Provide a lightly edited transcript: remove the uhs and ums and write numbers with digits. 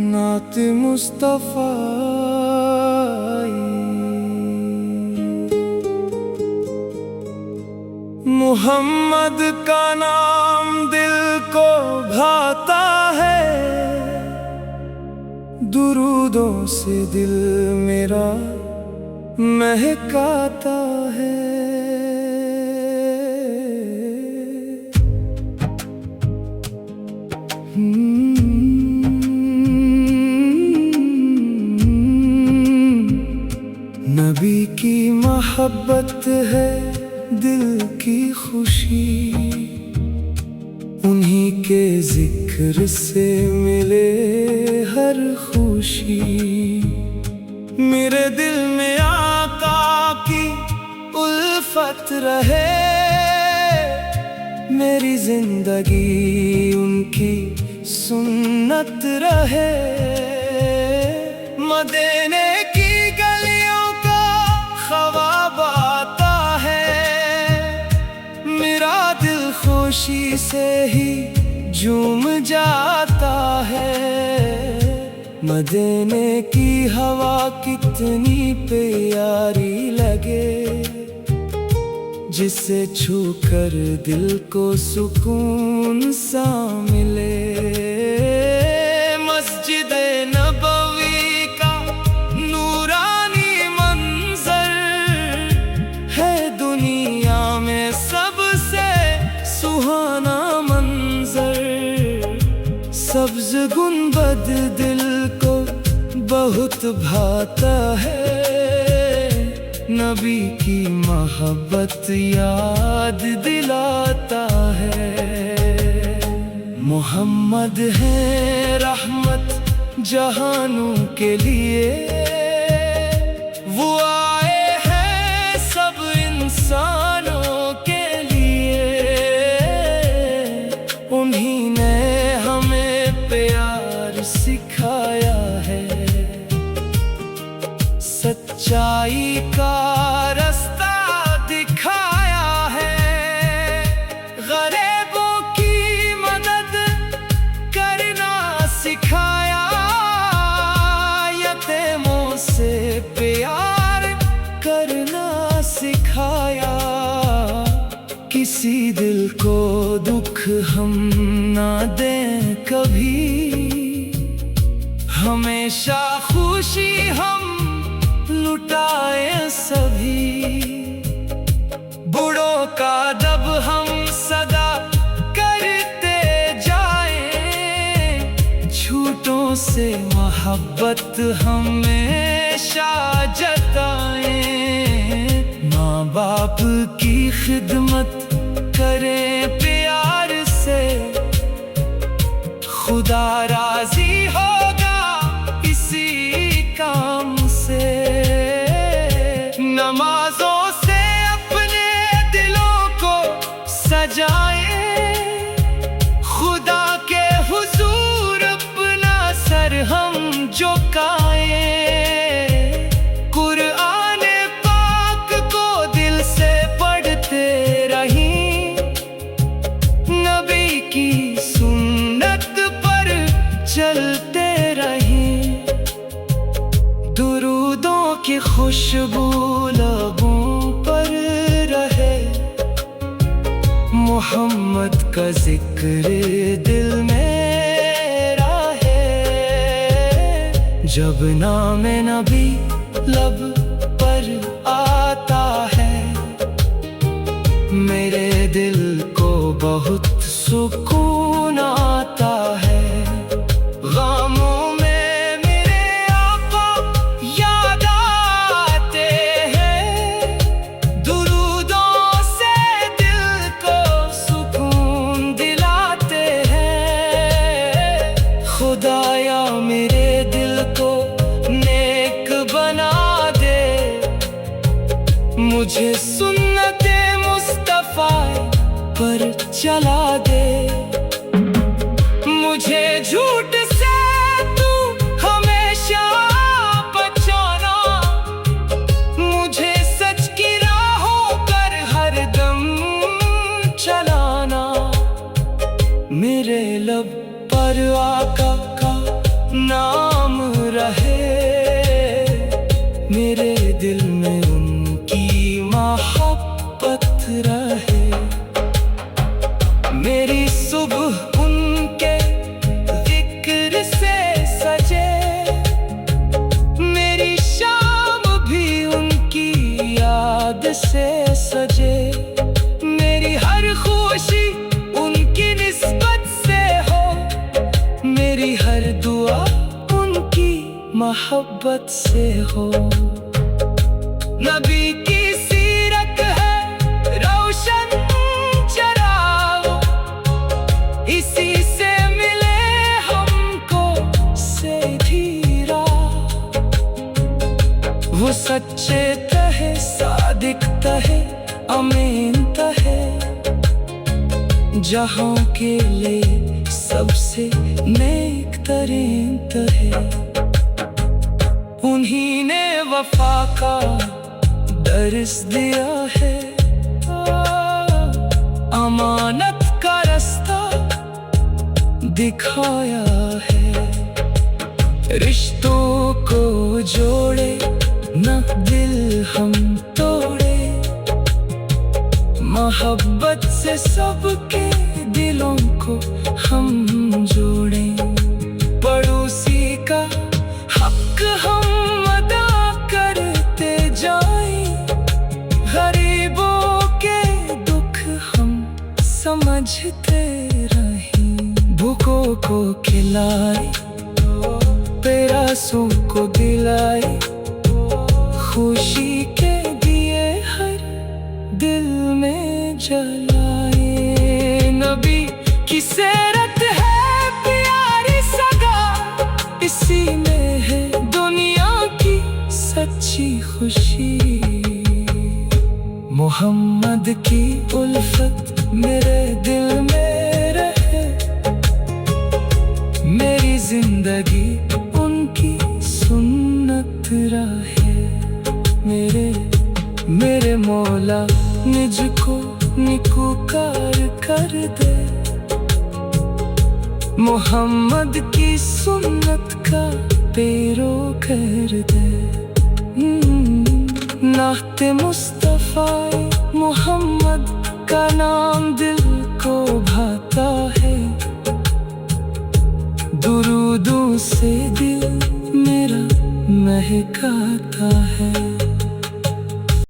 नात मुस्तफा मोहम्मद का नाम दिल को भाता है, दुरूदों से दिल मेरा महकाता है। नबी की मोहब्बत है दिल की खुशी, उन्हीं के जिक्र से मिले हर खुशी। मेरे दिल में आका की उल्फत रहे, मेरी जिंदगी उनकी सुन्नत रहे। मदीने की गलियों का ख्वाब आता है, मेरा दिल खुशी से ही झूम जाता है। मदीने की हवा कितनी प्यारी लगे, जिसे छूकर दिल को सुकून सा मिले। मस्जिद नबवी का नूरानी मंजर है दुनिया में सबसे सुहाना मंजर। सब्ज गुंबद दिल को बहुत भाता है, नबी की मोहब्बत याद दिलाता है। मोहम्मद है रहमत जहानों के लिए, वो आए हैं सब इंसानों के लिए। उन्हीं ने हमें प्यार सिखाया है, सच्चाई का रास्ता दिखाया है। गरीबों की मदद करना सिखाया, यतीमों से प्यार करना सिखाया। किसी दिल को दुख हम ना दें कभी, हमेशा खुशी हम लुटाए सभी। बूढ़ों का दब हम सदा करते जाएं, झूठों से मोहब्बत हमेशा जताएं। माँ बाप की खिदमत करें प्यार से, खुदा राजी होगा इसी काम से। नमाजों से अपने दिलों को सजाएं, खुदा के हुजूर अपना सर हम झुकाएं। कुरान पाक को दिल से पढ़ते रहें, नबी की सुन्नत पर चलते रहें। दुरूदों की खुशबू लबों पर रहे, मोहम्मद का जिक्र दिल में रहे। जब नाम नबी लब पर आता है, मेरे दिल को बहुत सुकून आता है। गमों में मेरे आका याद आते हैं, दुरूदों से दिल को सुकून दिलाते हैं। खुदाया मेरे दिल को नेक बना दे, मुझे सुन्नते मुस्तफा पर चला दे। मुझे झूठ से तू हमेशा बचाना, मुझे सच की राहों पर हर हर आका का नाम रहे, मेरे दिल में उनकी मोहब्बत रहे। मेरी सुबह उनके जिक्र से सजे, मेरी शाम भी उनकी याद से सजे। मेरी हर खुशी उनकी निस्बत से हो, मेरी हर दुआ उनकी मोहब्बत से हो। नबी की सीरत है रोशन चराग, इसी से मिले हमको सीधी राह। वो सच्चे तहे, सादिक तहे, अमीन तहे, जहां के लिए सबसे नेक तरीन तहे। उन्हीं ने वफा का दर्स दिया है, अमानत का रास्ता दिखाया है। रिश्तों को जोड़े न दिल हम तोड़े, मोहब्बत से सबके दिलों को हम जोड़ें। पड़ोसी का हक हम अदा करते जाएं, गरीबों के दुख हम समझते रहें। भूखों को खिलाए, प्यासों को दिलाए, खुशी के दिए हर दिल में जलाए। नबी की सीरत है प्यारी सगा, इसी में है दुनिया की सच्ची खुशी। मोहम्मद की उल्फत मेरे दिल में रहे, मेरी जिंदगी उनकी सुन्नत रहे। मेरे मौला मुझको निकुकार कर दे, मोहम्मद की सुन्नत का पैरोकार दे। नाते मुस्तफा मोहम्मद का नाम दिल को भाता है, दुरूदों से दिल मेरा महकाता है।